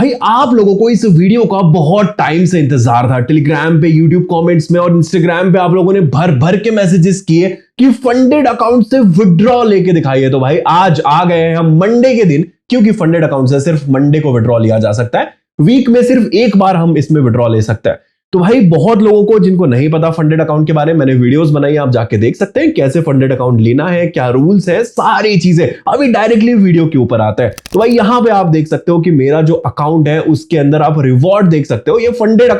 भाई आप लोगों को इस वीडियो का बहुत टाइम से इंतजार था। टेलीग्राम पे, यूट्यूब कमेंट्स में और इंस्टाग्राम पे आप लोगों ने भर भर के मैसेजेस किए कि फंडेड अकाउंट से विड्रॉ लेके दिखाइए। तो भाई आज आ गए हैं हम मंडे के दिन, क्योंकि फंडेड अकाउंट से सिर्फ मंडे को विड्रॉ लिया जा सकता है। वीक में सिर्फ एक बार हम इसमें विड्रॉ ले सकते हैं। तो भाई बहुत लोगों को जिनको नहीं पता फंडेड अकाउंट के बारे में, मैंने वीडियोस बनाई, आप जाके देख सकते हैं कैसे फंडेड अकाउंट लेना है, क्या रूल्स है, सारी चीजें अभी डायरेक्टली वीडियो के ऊपर आता है। तो भाई यहां पे आप देख सकते हो कि मेरा जो अकाउंट है उसके अंदर आप रिवॉर्ड देख सकते हो। ये फंडेड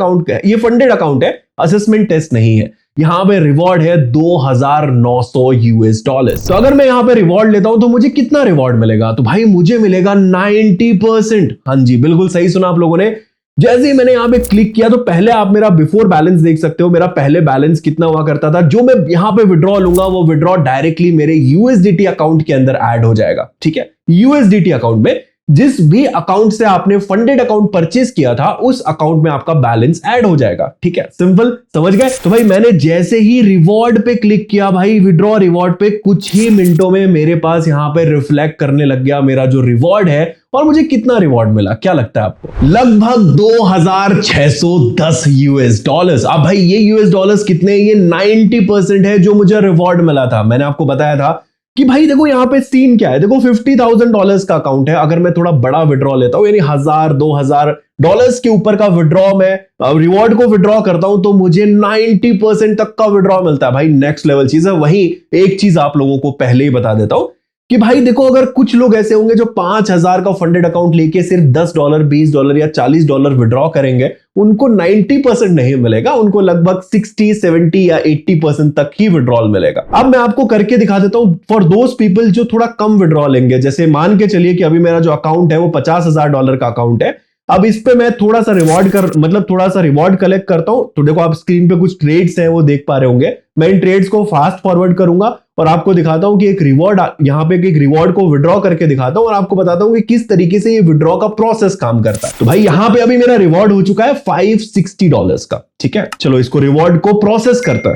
अकाउंट है, असेसमेंट टेस्ट नहीं है। यहां पे रिवॉर्ड है 2900 यूएस डॉलर्स। तो अगर मैं यहां पे रिवॉर्ड लेता हूं तो मुझे कितना रिवॉर्ड मिलेगा? तो भाई मुझे मिलेगा 90%। हाँ जी, बिल्कुल सही सुना आप लोगों ने। जैसे ही मैंने यहां पे क्लिक किया तो पहले आप मेरा बिफोर बैलेंस देख सकते हो। मेरा पहले बैलेंस कितना हुआ करता था, जो मैं यहां पे विड्रॉ लूंगा वो विड्रॉ डायरेक्टली मेरे यूएसडीटी अकाउंट के अंदर ऐड हो जाएगा। ठीक है, यूएसडीटी अकाउंट में जिस भी अकाउंट से आपने फंडेड अकाउंट परचेज किया था उस अकाउंट में आपका बैलेंस ऐड हो जाएगा। ठीक है, सिंपल, समझ गए? तो भाई मैंने जैसे ही रिवॉर्ड पे क्लिक किया, भाई विड्रॉ रिवॉर्ड पे, कुछ ही मिनटों में मेरे पास यहां पे रिफ्लेक्ट करने लग गया मेरा जो रिवॉर्ड है और मुझे कितना रिवॉर्ड मिला। क्या लगता है आपको? लगभग 2610 यूएस डॉलर्स। अब भाई ये यूएस डॉलर्स कितने? ये 90% है जो मुझे रिवॉर्ड मिला था। मैंने आपको बताया था कि भाई देखो यहां पे सीन क्या है। देखो $50,000 का अकाउंट है। अगर मैं थोड़ा बड़ा विड्रॉ लेता हूं, यानी $1000-2000 के ऊपर का विड्रॉ मैं रिवॉर्ड को विड्रॉ करता हूं तो मुझे 90% तक का विड्रॉ मिलता है। भाई नेक्स्ट लेवल चीज है। वहीं एक चीज आप लोगों को पहले ही बता देता हूं कि भाई देखो, अगर कुछ लोग ऐसे होंगे जो 5000 का फंडेड अकाउंट लेके सिर्फ $10, $20 या $40 विड्रॉ करेंगे, उनको 90% नहीं मिलेगा, उनको लगभग 60, 70 या 80% तक ही विड्रॉल मिलेगा। अब मैं आपको करके दिखा देता हूं फॉर दोज पीपल जो थोड़ा कम विड्रॉ लेंगे। जैसे मान के चलिए कि अभी मेरा जो अकाउंट है वो $50,000 का अकाउंट है। अब इस पे मैं थोड़ा सा रिवॉर्ड कलेक्ट करता हूं। तो देखो आप स्क्रीन पे कुछ ट्रेड्स हैं वो देख पा रहे होंगे। मैं इन ट्रेड्स को फास्ट फॉरवर्ड करूंगा और आपको दिखाता हूं कि एक रिवॉर्ड, यहां पे एक रिवॉर्ड को विड्रॉ करके दिखाता हूं और आपको बताता हूं कि किस तरीके से ये विड्रॉ का प्रोसेस काम करता है। तो भाई यहां पे अभी मेरा रिवॉर्ड हो चुका है $560 का। ठीक है, चलो इसको रिवॉर्ड को प्रोसेस करता है।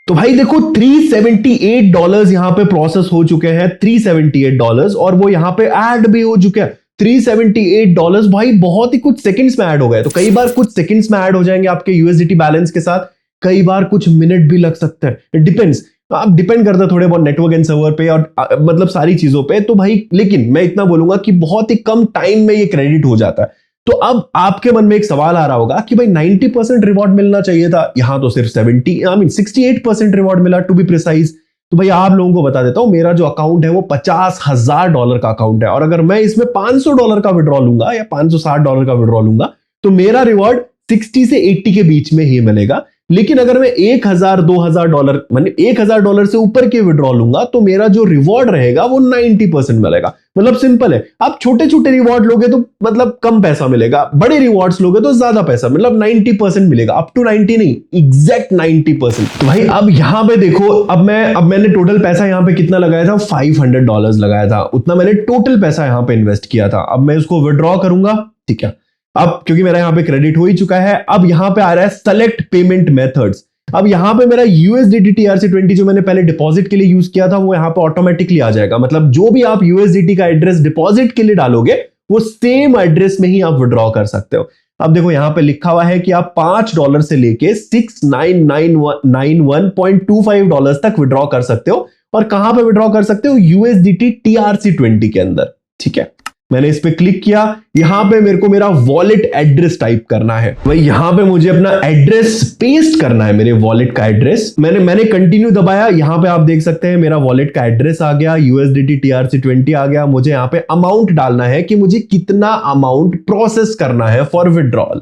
तो भाई देखो $378 यहां पे प्रोसेस हो चुके हैं, $378, और वो यहां पे ऐड भी हो चुके हैं $378। भाई बहुत ही कुछ सेकंड्स में ऐड हो गए। तो कई बार कुछ सेकंड्स में ऐड हो जाएंगे आपके यूएसडीटी बैलेंस के साथ, कई बार कुछ मिनट भी लग सकते हैं। इट डिपेंड्स, आप डिपेंड करता है थोड़े बहुत नेटवर्क एंड सर्वर पे और मतलब सारी चीजों पे। तो भाई लेकिन मैं इतना बोलूंगा कि बहुत ही कम टाइम में ये क्रेडिट हो जाता है। तो अब आपके मन में एक सवाल आ रहा होगा कि भाई 90% रिवॉर्ड मिलना चाहिए था, यहां तो सिर्फ 68% रिवॉर्ड मिला टू बी प्रिसाइज। तो भाई आप लोगों को बता देता हूं, मेरा जो अकाउंट है वो $50,000 का अकाउंट है और अगर मैं इसमें $500 का विड्रॉ लूंगा या $560 का विड्रॉ लूंगा तो मेरा रिवॉर्ड 60 से 80 के बीच में ही मिलेगा। लेकिन अगर मैं $1,000-2,000 माने $1,000 से ऊपर के विड्रॉ लूंगा तो मेरा जो रिवॉर्ड रहेगा वो 90% मिलेगा। मतलब सिंपल है, आप छोटे छोटे रिवॉर्ड लोगे तो मतलब कम पैसा मिलेगा, बड़े रिवॉर्ड्स लोगे तो ज्यादा पैसा, मतलब 90% मिलेगा, अप टू 90 नहीं, एग्जैक्ट 90%। तो भाई अब यहां पे देखो, अब मैंने टोटल पैसा यहां पे कितना लगाया था? $500 लगाया था। उतना मैंने टोटल पैसा यहां पे इन्वेस्ट किया था। अब मैं उसको विड्रॉ करूंगा। ठीक है, अब क्योंकि मेरा यहां पे क्रेडिट हो ही चुका है, अब यहां पे आ रहा है सेलेक्ट पेमेंट मेथड्स। अब यहां पे मेरा USDT TRC20 जो मैंने पहले डिपॉजिट के लिए यूज किया था वो यहां पे ऑटोमेटिकली आ जाएगा। मतलब जो भी आप USDT का एड्रेस डिपॉजिट के लिए डालोगे वो सेम एड्रेस में ही आप विड्रॉ कर सकते हो। अब देखो यहां पे लिखा हुआ है कि आप $5 से लेके $6,991.25 तक विड्रॉ कर सकते हो। और कहां पे विड्रॉ कर सकते हो? USDT TRC20 के अंदर। ठीक है, मैंने इस पे क्लिक किया। यहां पे मेरे को मेरा वॉलेट एड्रेस टाइप करना है। भाई यहां पे मुझे अपना एड्रेस पेस्ट करना है, मेरे वॉलेट का एड्रेस। मैंने कंटिन्यू दबाया। यहां पे आप देख सकते हैं मेरा वॉलेट का एड्रेस आ गया, USDT TRC20 आ गया। मुझे यहां पे अमाउंट डालना है कि मुझे कितना अमाउंट प्रोसेस करना है फॉर विड्रॉल।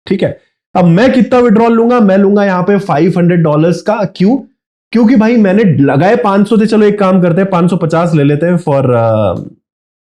ठीक है, अब मैं कितना विड्रॉल लूंगा? मैं लूंगा यहां पे $500 का। क्यों? क्योंकि भाई मैंने लगाए 500 थे। चलो एक काम करते हैं, 550 ले लेते हैं फॉर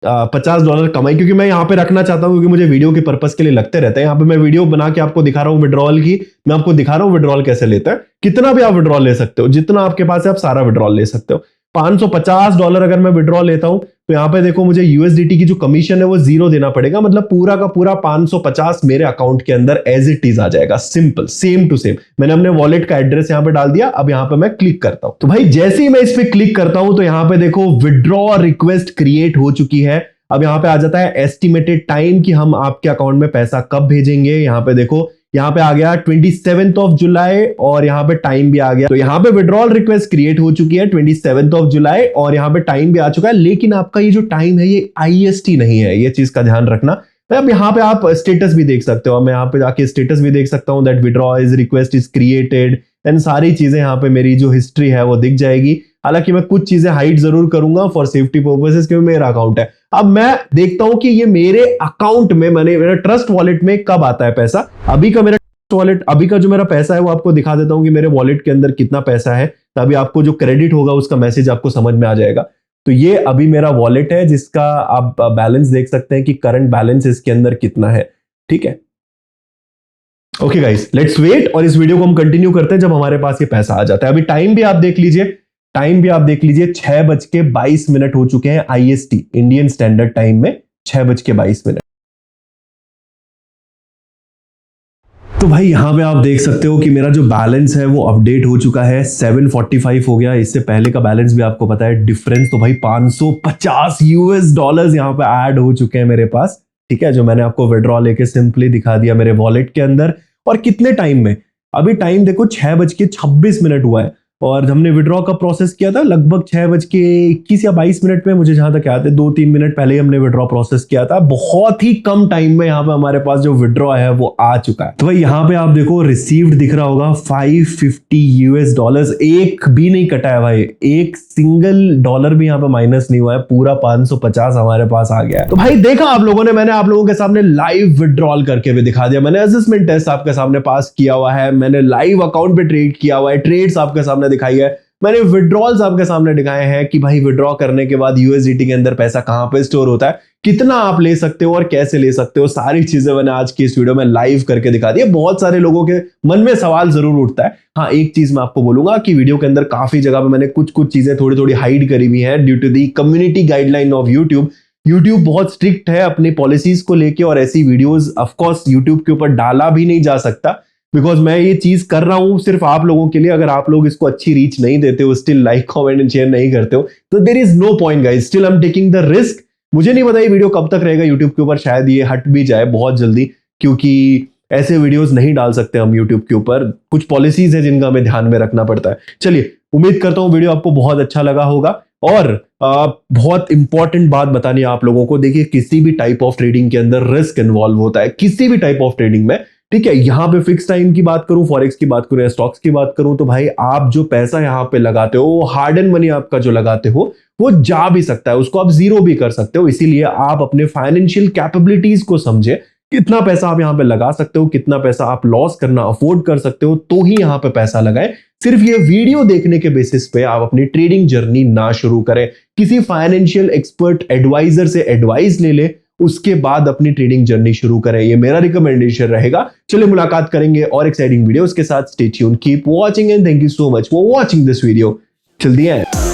$50 कमाई, क्योंकि मैं यहां पे रखना चाहता हूं, क्योंकि मुझे वीडियो के पर्पस के लिए लगते रहते हैं। यहां पे मैं वीडियो बना के आपको दिखा रहा हूं विड्रॉल की, मैं आपको दिखा रहा हूं विड्रॉल कैसे लेते हैं। कितना भी आप विड्रॉल ले सकते हो, जितना आपके पास है आप सारा विड्रॉल ले सकते हो। $550 अगर मैं विड्रॉ लेता हूं तो यहां पे देखो मुझे USDT की जो कमीशन है वो 0 देना पड़ेगा। मतलब पूरा का पूरा 550 मेरे अकाउंट के अंदर एज इट इज आ जाएगा, सिंपल, सेम टू सेम। मैंने अपने वॉलेट का एड्रेस यहां पे डाल दिया। अब यहां पे मैं क्लिक करता हूं तो भाई जैसे ही मैं इस पे क्लिक करता हूं तो यहां पे देखो विड्रॉ रिक्वेस्ट क्रिएट हो चुकी है। अब यहाँ पे आ जाता है एस्टिमेटेड टाइम कि हम आपके अकाउंट में पैसा कब भेजेंगे। यहाँ पे देखो, यहाँ पे आ गया 27 जुलाई और यहाँ पे टाइम भी आ गया। तो यहाँ पे विड्रॉल रिक्वेस्ट क्रिएट हो चुकी है 27 जुलाई और यहाँ पे टाइम भी आ चुका है। लेकिन आपका ये जो टाइम है ये IST नहीं है, ये चीज का ध्यान रखना। तो अब यहाँ पे आप स्टेटस भी देख सकते हो, मैं यहाँ पे जाके स्टेटस भी देख सकता हूँ, that withdraw is request is created and सारी चीजें यहाँ पे मेरी जो हिस्ट्री है वो दिख जाएगी। हालांकि मैं कुछ चीजें हाइड जरूर करूंगा फॉर सेफ्टी पर्पसेस, क्योंकि मेरा अकाउंट है। अब मैं देखता हूं कि ये मेरे अकाउंट में, मेरा ट्रस्ट वॉलेट में कब आता है पैसा। अभी का मेरा वॉलेट, अभी का जो मेरा पैसा है वो आपको दिखा देता हूं कि मेरे वॉलेट के अंदर कितना पैसा है। तभी आपको जो क्रेडिट होगा उसका मैसेज आपको समझ में आ जाएगा। तो ये अभी मेरा वॉलेट है जिसका आप बैलेंस देख सकते हैं कि करंट बैलेंस इसके अंदर कितना है। ठीक है, ओके गाइस, लेट्स वेट और इस वीडियो को हम कंटिन्यू करते हैं जब हमारे पास ये पैसा आ जाता है। अभी टाइम भी आप देख लीजिए, 6:22 हो चुके हैं IST, इंडियन स्टैंडर्ड टाइम में 6:22। तो भाई यहाँ पे आप देख सकते हो कि मेरा जो बैलेंस है वो अपडेट हो चुका है, 745 हो गया। इससे पहले का बैलेंस भी आपको पता है, डिफरेंस तो भाई $550 यहाँ पे ऐड हो चुके हैं मेरे पास। ठीक है, जो मैंने आपको विड्रॉ लेके सिंपली दिखा दिया मेरे वॉलेट के अंदर। और कितने टाइम में, अभी टाइम देखो 6:26 हुआ है और हमने विड्रॉ का प्रोसेस किया था लगभग 6:21 या 22 में, मुझे जहां तक याद है 2-3 मिनट पहले हमने विड्रॉ प्रोसेस किया था। बहुत ही कम टाइम में यहाँ पे हमारे पास जो विड्रॉ है वो आ चुका है। तो भाई यहाँ पे आप देखो रिसीव्ड दिख रहा होगा $550, एक भी नहीं कटा है भाई, एक सिंगल डॉलर भी यहाँ पे माइनस नहीं हुआ है, पूरा 550 हमारे पास आ गया है। तो भाई देखा आप लोगों ने, मैंने आप लोगों के सामने लाइव विड्रॉल करके भी दिखा दिया, मैंने असेसमेंट टेस्ट आपके सामने पास किया हुआ है, मैंने लाइव अकाउंट पे ट्रेड किया हुआ है, ट्रेड्स आपके सामने दिखाई है, मैंने विड्रॉल्स आपके सामने दिखाए हैं कि भाई विड्रॉ करने के बाद USDT के अंदर पैसा कहां पे स्टोर होता है, कितना आप ले सकते हो और कैसे ले सकते हो, सारी चीजें मैंने आज की इस वीडियो में लाइव करके दिखा दी। बहुत सारे लोगों के मन में सवाल जरूर उठता है। हाँ, एक चीज मैं आपको बोलूंगा कि वीडियो के अंदर काफी जगह पे मैंने कुछ चीजें थोड़ी हाइड करी हुई है due to the community guideline of YouTube बहुत स्ट्रिक्ट है अपनी पॉलिसीज को लेके और ऐसी वीडियोस ऑफकोर्स यूट्यूब के ऊपर डाला भी नहीं जा सकता, बिकॉज मैं ये चीज कर रहा हूं सिर्फ आप लोगों के लिए। अगर आप लोग इसको अच्छी रीच नहीं देते हो, still like comment and share नहीं करते हो, तो there is no point guys, still I am taking the risk. मुझे नहीं पता ये वीडियो कब तक रहेगा यूट्यूब के ऊपर, शायद ये हट भी जाए बहुत जल्दी, क्योंकि ऐसे वीडियोस नहीं डाल सकते हम यूट्यूब के ऊपर, कुछ पॉलिसीज है जिनका हमें ध्यान में रखना पड़ता है। चलिए, उम्मीद करता हूं वीडियो आपको बहुत अच्छा लगा होगा। और बहुत इंपॉर्टेंट बात बतानी है आप लोगों को, देखिए किसी भी टाइप ऑफ ट्रेडिंग के अंदर रिस्क इन्वॉल्व होता है, किसी भी टाइप ऑफ ट्रेडिंग में। ठीक है, यहां पे फिक्स टाइम की बात करूं, फॉरेक्स की बात करूं या स्टॉक्स की बात करूं, तो भाई आप जो पैसा यहां पे लगाते हो, हार्ड एंड मनी आपका जो लगाते हो वो जा भी सकता है, उसको आप जीरो भी कर सकते हो। इसीलिए आप अपने फाइनेंशियल कैपेबिलिटीज को समझे, कितना पैसा आप यहां पे लगा सकते हो, कितना पैसा आप लॉस करना अफोर्ड कर सकते हो, तो ही यहां पे पैसा लगाएं। सिर्फ ये वीडियो देखने के बेसिस पे आप अपनी ट्रेडिंग जर्नी ना शुरू करें, किसी फाइनेंशियल एक्सपर्ट एडवाइजर से एडवाइस ले ले, उसके बाद अपनी ट्रेडिंग जर्नी शुरू करें, ये मेरा रिकमेंडेशन रहेगा। चलिए मुलाकात करेंगे और एक्साइटिंग वीडियोस के साथ। Stay tuned, keep watching and thank you so much for watching this video till the end.